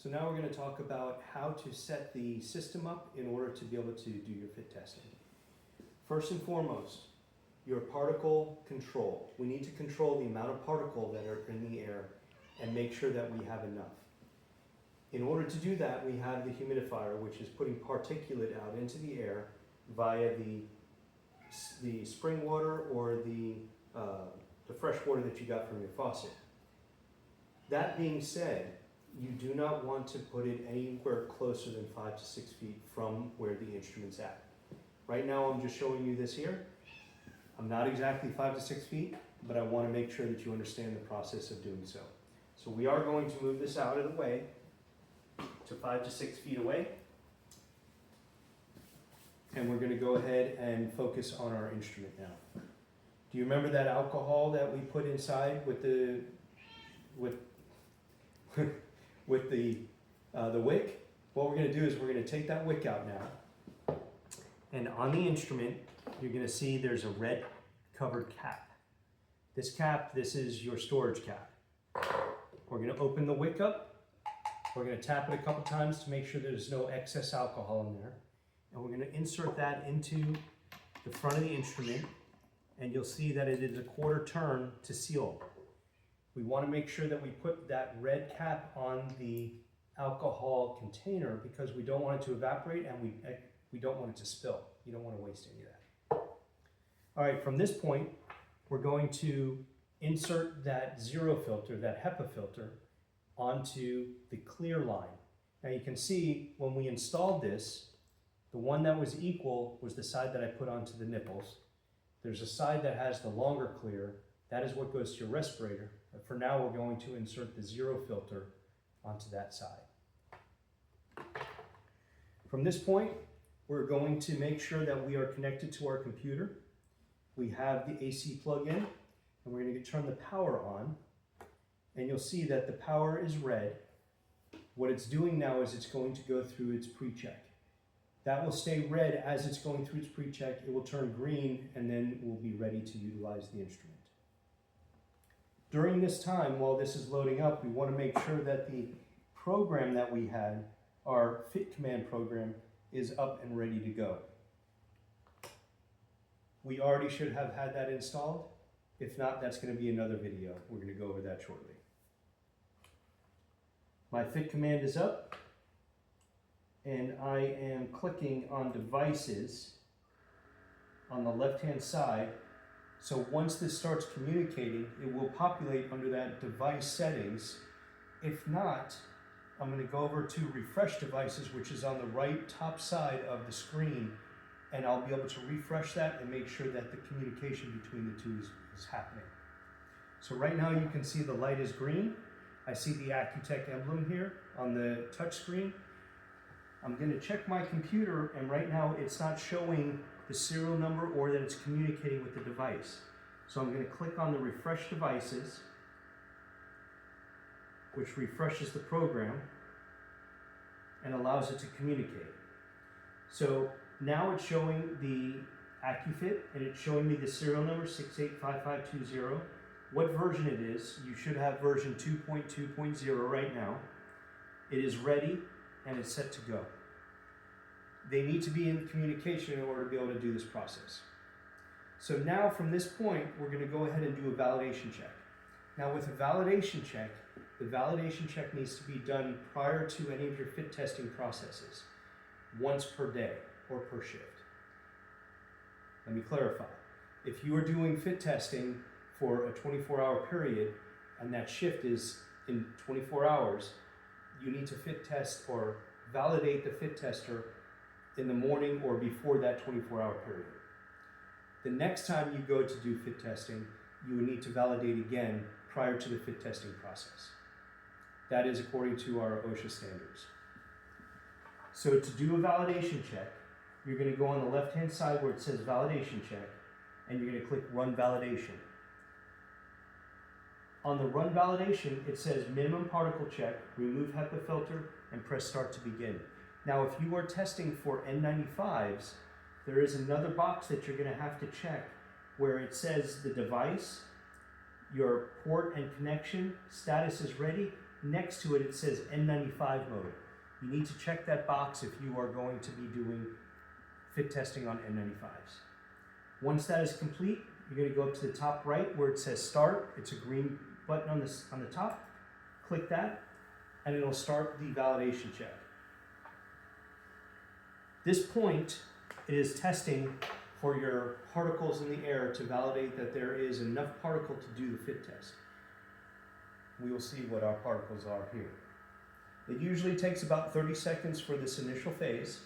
So now we're going to talk about how to set the system up in order to be able to do your fit testing. First and foremost, your particle control. We need to control the amount of particle that are in the air and make sure that we have enough. In order to do that, we have the humidifier, which is putting particulate out into the air via the spring water or the fresh water that you got from your faucet. That being said, you do not want to put it anywhere closer than 5 to 6 feet from where the instrument's at. Right now I'm just showing you this here. I'm not exactly 5 to 6 feet, but I want to make sure that you understand the process of doing so. So we are going to move this out of the way to 5 to 6 feet away. And we're going to go ahead and focus on our instrument now. Do you remember that alcohol that we put inside with the wick? What we're going to do is we're going to take that wick out now. And on the instrument, you're going to see there's a red covered cap. This cap, this is your storage cap. We're going to open the wick up. We're going to tap it a couple times to make sure there's no excess alcohol in there. And we're going to insert that into the front of the instrument. And you'll see that it is a quarter turn to seal. We want to make sure that we put that red cap on the alcohol container because we don't want it to evaporate and we don't want it to spill. You don't want to waste any of that. All right, from this point, we're going to insert that zero filter, that HEPA filter, onto the clear line. Now you can see when we installed this, the one that was equal was the side that I put onto the nipples. There's a side that has the longer clear. That is what goes to your respirator. But for now, we're going to insert the zero filter onto that side. From this point, we're going to make sure that we are connected to our computer. We have the AC plug in, and we're going to turn the power on. And you'll see that the power is red. What it's doing now is it's going to go through its pre-check. That will stay red as it's going through its pre-check. It will turn green, and then we'll be ready to utilize the instrument. During this time, while this is loading up, we want to make sure that the program that we had, our Fit Command program, is up and ready to go. We already should have had that installed. If not, that's going to be another video. We're going to go over that shortly. My Fit Command is up, and I am clicking on Devices on the left-hand side. So once this starts communicating, it will populate under that device settings. If not, I'm going to go over to Refresh Devices, which is on the right top side of the screen, and I'll be able to refresh that and make sure that the communication between the two is happening. So right now you can see the light is green. I see the AccuTec emblem here on the touch screen. I'm going to check my computer, and right now it's not showing the serial number or that it's communicating with the device. So I'm going to click on the Refresh Devices, which refreshes the program and allows it to communicate. So now it's showing the AccuFit, and it's showing me the serial number 685520. What version it is, you should have version 2.2.0 right now. It is ready and it's set to go. They need to be in communication in order to be able to do this process. So now from this point, we're going to go ahead and do a validation check. Now with a validation check, the validation check needs to be done prior to any of your fit testing processes, once per day or per shift. Let me clarify. If you are doing fit testing for a 24-hour period and that shift is in 24 hours, you need to fit test or validate the fit tester in the morning or before that 24-hour period. The next time you go to do fit testing, you would need to validate again prior to the fit testing process. That is according to our OSHA standards. So to do a validation check, you're going to go on the left-hand side where it says validation check, and you're going to click run validation. On the run validation, it says minimum particle check, remove HEPA filter, and press start to begin. Now, if you are testing for N95s, there is another box that you're going to have to check where it says the device, your port and connection status is ready. next to it, it says N95 mode. You need to check that box if you are going to be doing fit testing on N95s. Once that is complete, you're going to go up to the top right where it says start. It's a green button on the top. Click that and it'll start the validation check. This point is testing for your particles in the air to validate that there is enough particle to do the fit test. We will see what our particles are here. It usually takes about 30 seconds for this initial phase.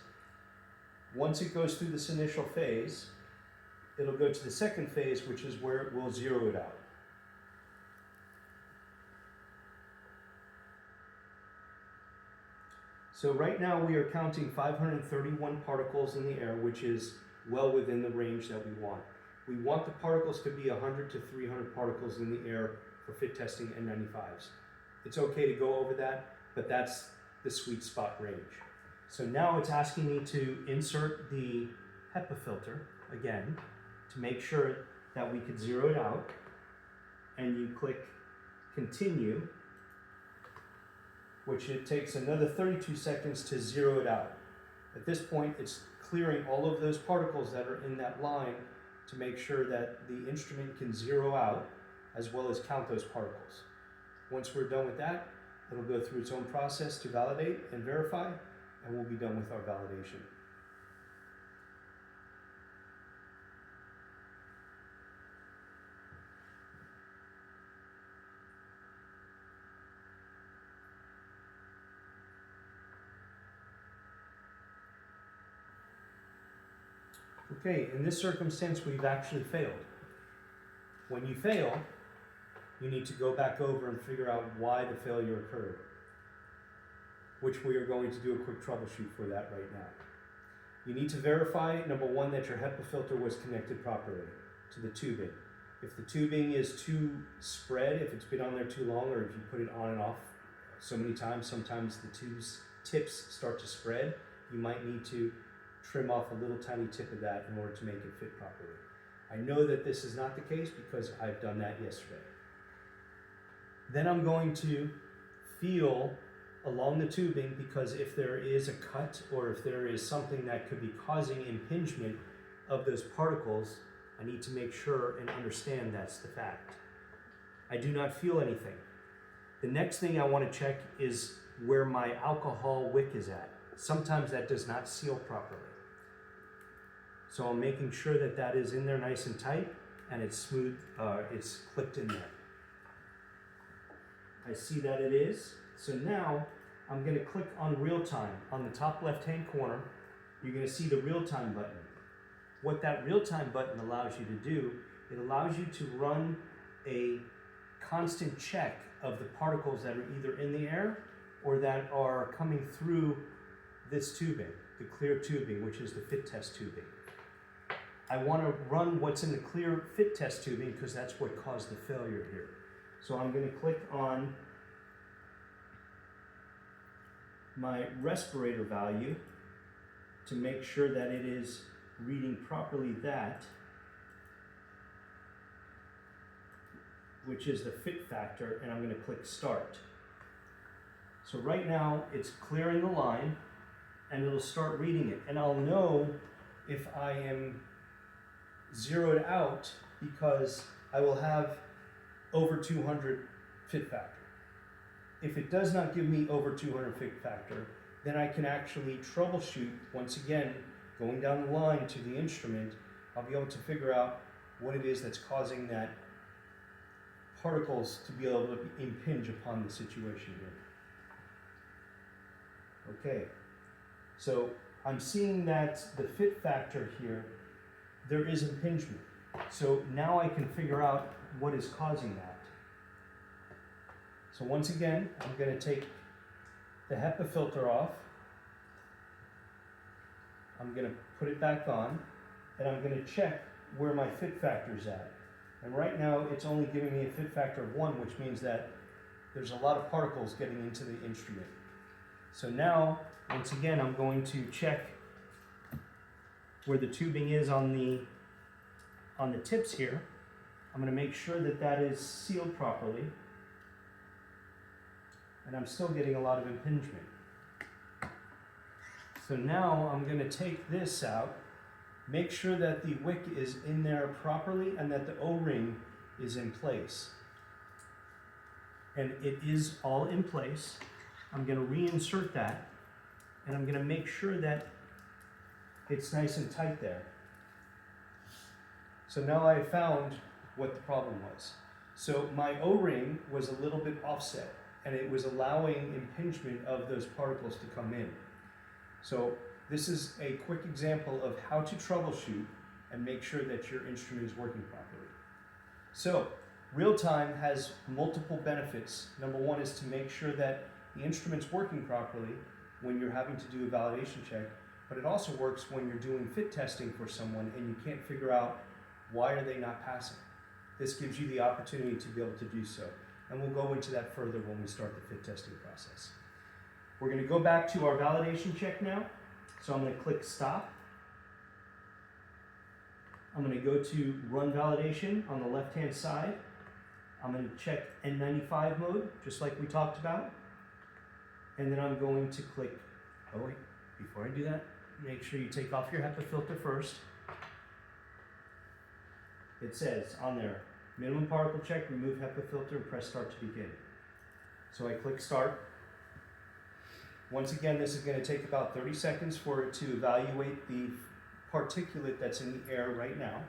Once it goes through this initial phase, it'll go to the second phase, which is where it will zero it out. So right now we are counting 531 particles in the air, which is well within the range that we want. We want the particles to be 100 to 300 particles in the air for fit testing N95s. It's okay to go over that, but that's the sweet spot range. So now it's asking me to insert the HEPA filter again to make sure that we could zero it out, and you click continue, which it takes another 32 seconds to zero it out. At this point, it's clearing all of those particles that are in that line to make sure that the instrument can zero out as well as count those particles. Once we're done with that, it'll go through its own process to validate and verify, and we'll be done with our validation. Okay, in this circumstance, we've actually failed. When you fail, you need to go back over and figure out why the failure occurred, which we are going to do a quick troubleshoot for that right now. You need to verify, number one, that your HEPA filter was connected properly to the tubing. If the tubing is too spread, if it's been on there too long, or if you put it on and off so many times, sometimes the tube's tips start to spread. You might need to trim off a little tiny tip of that in order to make it fit properly. I know that this is not the case because I've done that yesterday. Then I'm going to feel along the tubing, because if there is a cut or if there is something that could be causing impingement of those particles, I need to make sure and understand that's the fact. I do not feel anything. The next thing I want to check is where my alcohol wick is at. Sometimes that does not seal properly. So I'm making sure that that is in there nice and tight and it's smooth, it's clipped in there. I see that it is. So now I'm going to click on real time. On the top left hand corner, you're going to see the real time button. What that real time button allows you to do, it allows you to run a constant check of the particles that are either in the air or that are coming through this tubing, the clear tubing, which is the fit test tubing. I want to run what's in the clear fit test tubing because that's what caused the failure here. So I'm going to click on my respirator value to make sure that it is reading properly that, which is the fit factor, and I'm going to click start. So right now it's clearing the line and it'll start reading it, and I'll know if I am zeroed out because I will have over 200 fit factor. If it does not give me over 200 fit factor, then I can actually troubleshoot, once again, going down the line to the instrument. I'll be able to figure out what it is that's causing that particles to be able to impinge upon the situation here. Okay, so I'm seeing that the fit factor here, there is impingement. So now I can figure out what is causing that. So once again, I'm going to take the HEPA filter off. I'm going to put it back on, and I'm going to check where my fit factor is at. And right now, it's only giving me a fit factor of 1, which means that there's a lot of particles getting into the instrument. So now, once again, I'm going to check where the tubing is on the tips here. I'm going to make sure that that is sealed properly. and I'm still getting a lot of impingement. So now I'm going to take this out, make sure that the wick is in there properly and that the O-ring is in place. And it is all in place. I'm going to reinsert that, and I'm going to make sure that it's nice and tight there. So now I found what the problem was. So my O-ring was a little bit offset, and it was allowing impingement of those particles to come in. So this is a quick example of how to troubleshoot and make sure that your instrument is working properly. So real-time has multiple benefits. Number one is to make sure that the instrument's working properly when you're having to do a validation check, but it also works when you're doing fit testing for someone and you can't figure out why are they not passing. This gives you the opportunity to be able to do so. And we'll go into that further when we start the fit testing process. We're going to go back to our validation check now. So I'm going to click stop. I'm going to go to run validation on the left-hand side. I'm going to check N95 mode, just like we talked about. And then I'm going to click, oh wait, before I do that, make sure you take off your HEPA filter first. It says on there, minimum particle check, remove HEPA filter, and press start to begin. So I click start. Once again, this is going to take about 30 seconds for it to evaluate the particulate that's in the air right now.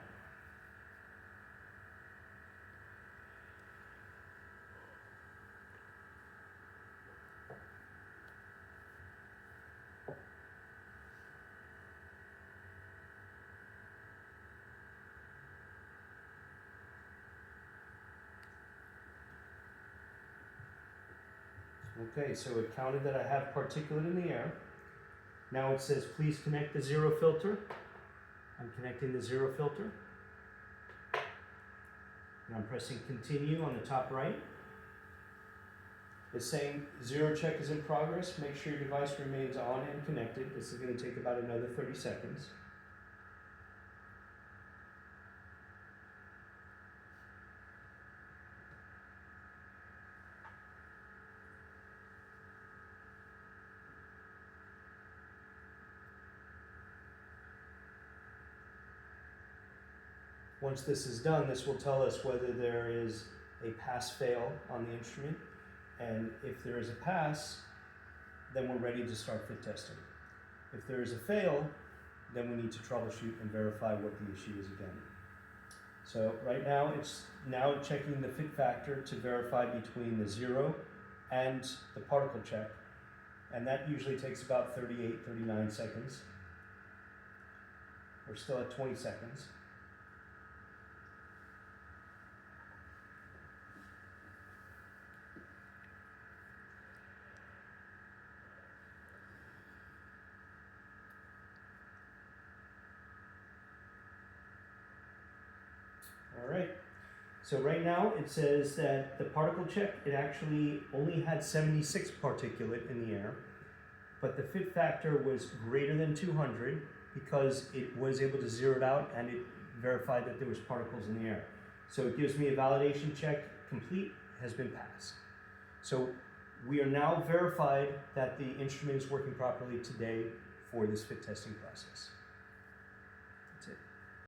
Okay, so it counted that I have particulate in the air. Now it says, please connect the zero filter. I'm connecting the zero filter. And I'm pressing continue on the top right. It's saying zero check is in progress. Make sure your device remains on and connected. This is going to take about another 30 seconds. Once this is done, this will tell us whether there is a pass-fail on the instrument, and if there is a pass, then we're ready to start fit testing. If there is a fail, then we need to troubleshoot and verify what the issue is again. So right now, it's now checking the fit factor to verify between the zero and the particle check, and that usually takes about 38, 39 seconds. We're still at 20 seconds. All right, so right now it says that the particle check, it actually only had 76 particulate in the air, but the fit factor was greater than 200 because it was able to zero it out and it verified that there was particles in the air. So it gives me a validation check complete, has been passed. So we are now verified that the instrument is working properly today for this fit testing process.